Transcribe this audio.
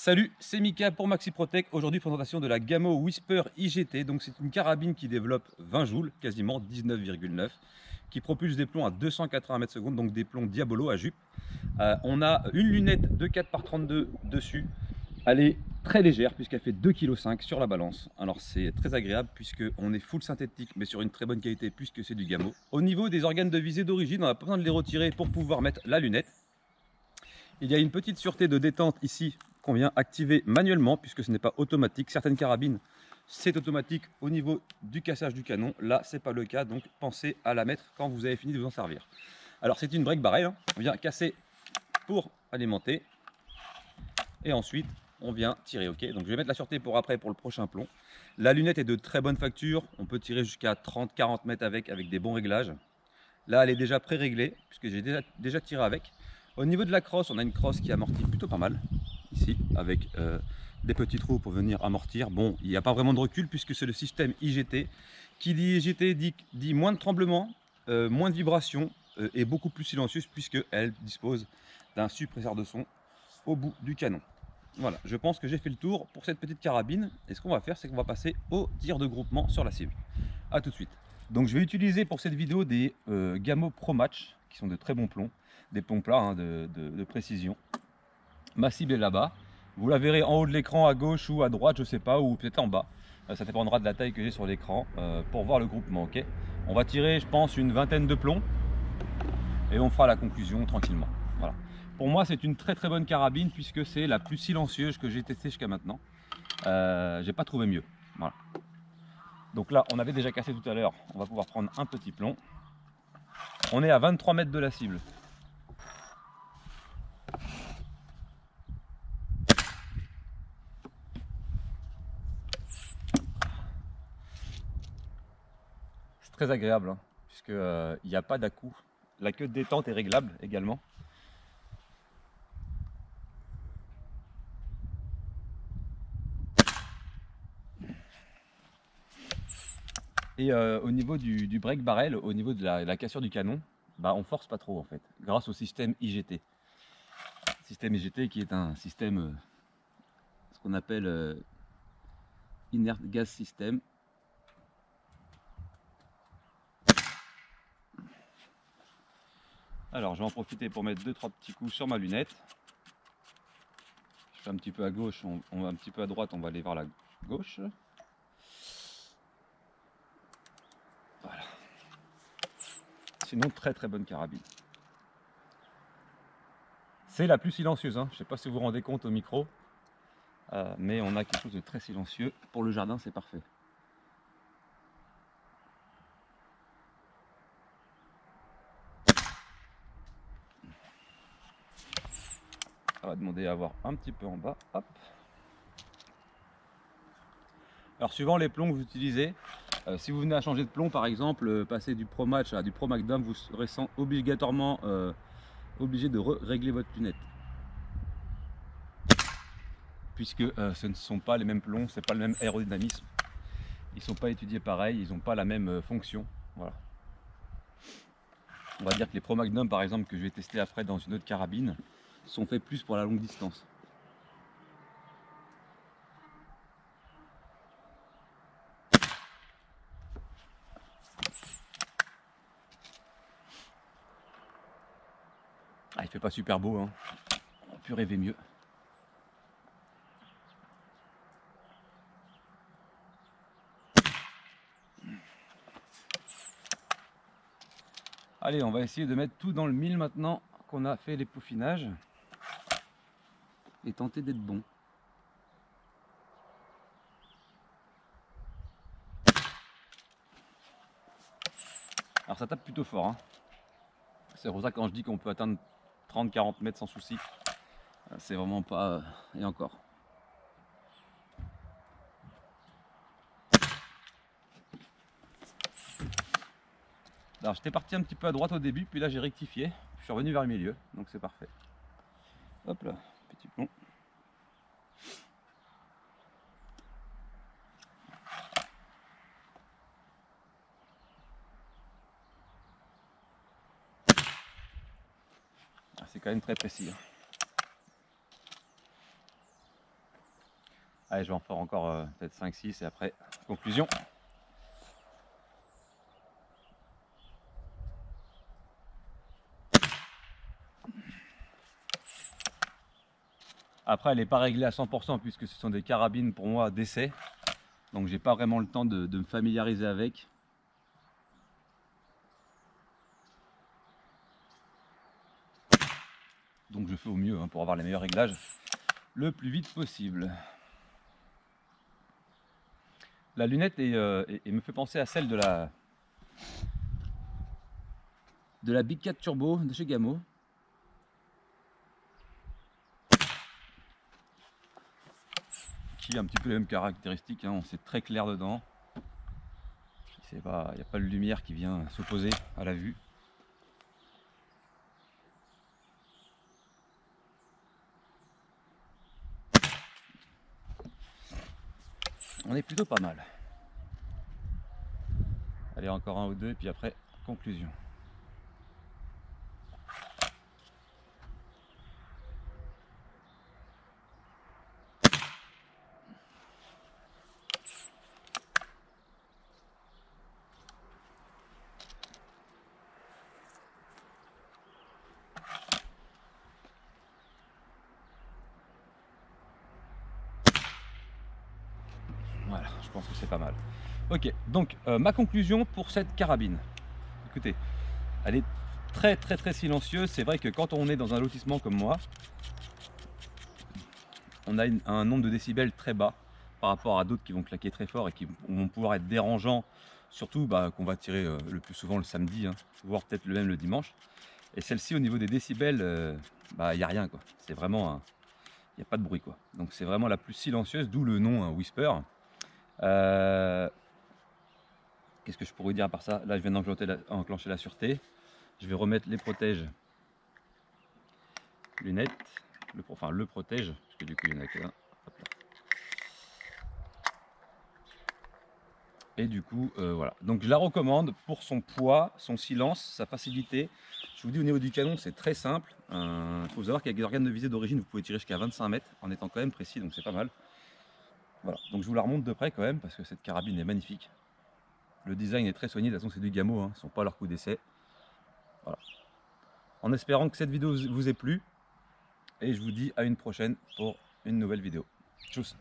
Salut, c'est Mika pour Maxi Protect. Aujourd'hui, présentation de la Gamo Whisper IGT. Donc, c'est une carabine qui développe 20 joules, quasiment 19,9, qui propulse des plombs à 280 mètres secondes, donc des plombs Diabolo à jupe. On a une lunette de 4 par 32 dessus. Elle est très légère puisqu'elle fait 2,5 kg sur la balance. Alors, c'est très agréable puisqu'on est full synthétique, mais sur une très bonne qualité puisque c'est du Gamo. Au niveau des organes de visée d'origine, on n'a pas besoin de les retirer pour pouvoir mettre la lunette. Il y a une petite sûreté de détente ici qu'on vient activer manuellement puisque ce n'est pas automatique. Certaines carabines, c'est automatique au niveau du cassage du canon. Là, c'est pas le cas, donc pensez à la mettre quand vous avez fini de vous en servir. Alors, c'est une break barrel, hein. On vient casser pour alimenter et ensuite on vient tirer. Ok, donc je vais mettre la sûreté pour après pour le prochain plomb. La lunette est de très bonne facture. On peut tirer jusqu'à 30-40 mètres avec des bons réglages. Là, elle est déjà pré-réglée puisque j'ai déjà tiré avec. Au niveau de la crosse, on a une crosse qui amortit plutôt pas mal, ici, avec des petits trous pour venir amortir. Bon, il n'y a pas vraiment de recul puisque c'est le système IGT. Qui dit IGT dit moins de tremblements, moins de vibrations et beaucoup plus silencieuse puisqu'elle dispose d'un suppresseur de son au bout du canon. Voilà, je pense que j'ai fait le tour pour cette petite carabine. Et ce qu'on va faire, c'est qu'on va passer au tir de groupement sur la cible. A tout de suite. Donc je vais utiliser pour cette vidéo des Gamo Pro Match, qui sont de très bons plombs, des plombs plats hein, de précision. Ma cible est là-bas. Vous la verrez en haut de l'écran, à gauche ou à droite, je sais pas, ou peut-être en bas. Ça dépendra de la taille que j'ai sur l'écran pour voir le groupement. Ok. On va tirer, je pense, une vingtaine de plombs et on fera la conclusion tranquillement. Voilà. Pour moi, c'est une très bonne carabine puisque c'est la plus silencieuse que j'ai testée jusqu'à maintenant. J'ai pas trouvé mieux. Voilà. Donc là, on avait déjà cassé tout à l'heure. On va pouvoir prendre un petit plomb. On est à 23 mètres de la cible. C'est très agréable hein, puisque il n'y a pas d'à-coup. La queue de détente est réglable également. Et au niveau du break barrel, au niveau de la cassure du canon, bah, on force pas trop en fait, grâce au système IGT. Système IGT qui est un système, ce qu'on appelle Inert Gas System. Alors je vais en profiter pour mettre 2-3 petits coups sur ma lunette. Je fais un petit peu à gauche, on va un petit peu à droite, on va aller vers la gauche. Voilà. Sinon très bonne carabine. C'est la plus silencieuse, hein. Je ne sais pas si vous vous rendez compte au micro, mais on a quelque chose de très silencieux. Pour le jardin, c'est parfait. Ça va demander à avoir un petit peu en bas. Hop. Alors suivant les plombs que vous utilisez, si vous venez à changer de plomb par exemple, passer du Pro Match à du Pro Magnum, vous serez obligatoirement obligé de régler votre lunette. Puisque ce ne sont pas les mêmes plombs, c'est pas le même aérodynamisme. Ils ne sont pas étudiés pareil, ils n'ont pas la même fonction. Voilà. On va dire que les Pro Magnum par exemple que je vais tester après dans une autre carabine sont faits plus pour la longue distance. Ah, il fait pas super beau, hein. On peut rêver mieux. Allez, on va essayer de mettre tout dans le mille maintenant qu'on a fait les peaufinages et tenter d'être bon. Alors ça tape plutôt fort, hein. C'est pour ça que quand je dis qu'on peut atteindre 30-40 mètres sans souci, c'est vraiment pas... et encore. Alors j'étais parti un petit peu à droite au début, puis là j'ai rectifié. Je suis revenu vers le milieu, donc c'est parfait. Hop là, petit plomb. Ah, c'est quand même très précis, hein. Allez, je vais en faire encore peut-être 5-6 et après, conclusion. Après, elle n'est pas réglée à 100% puisque ce sont des carabines pour moi d'essai. Donc j'ai pas vraiment le temps de me familiariser avec. Donc je fais au mieux pour avoir les meilleurs réglages le plus vite possible. La lunette me fait penser à celle de la Big 4 Turbo de chez Gamo. Qui a un petit peu les mêmes caractéristiques, c'est très clair dedans. Il n'y a pas de lumière qui vient s'opposer à la vue. On est plutôt pas mal. Allez, encore un ou deux, et puis après, conclusion. Voilà, je pense que c'est pas mal. Ok, donc ma conclusion pour cette carabine. Écoutez, elle est très très très silencieuse. C'est vrai que quand on est dans un lotissement comme moi, on a un nombre de décibels très bas par rapport à d'autres qui vont claquer très fort et qui vont pouvoir être dérangeants, surtout qu'on va tirer le plus souvent le samedi, voire peut-être même le dimanche. Et celle-ci, au niveau des décibels, il n'y a rien, quoi. C'est vraiment, il n'y a pas de bruit, quoi. Donc c'est vraiment la plus silencieuse, d'où le nom Whisper. Qu'est-ce que je pourrais dire à part ça? Là, je viens d'enclencher la sûreté. Je vais remettre les protèges lunettes, le protège, parce que du coup, il y en a qu'un. Et du coup, voilà. Donc je la recommande pour son poids, son silence, sa facilité. Je vous dis, au niveau du canon, c'est très simple. Il faut savoir qu'avec des organes de visée d'origine, vous pouvez tirer jusqu'à 25 mètres en étant quand même précis, donc c'est pas mal. Voilà, donc je vous la remonte de près quand même, parce que cette carabine est magnifique. Le design est très soigné, de toute façon c'est du Gamo, ils ne sont pas à leur coup d'essai. Voilà. En espérant que cette vidéo vous ait plu, et je vous dis à une prochaine pour une nouvelle vidéo. Tchuss.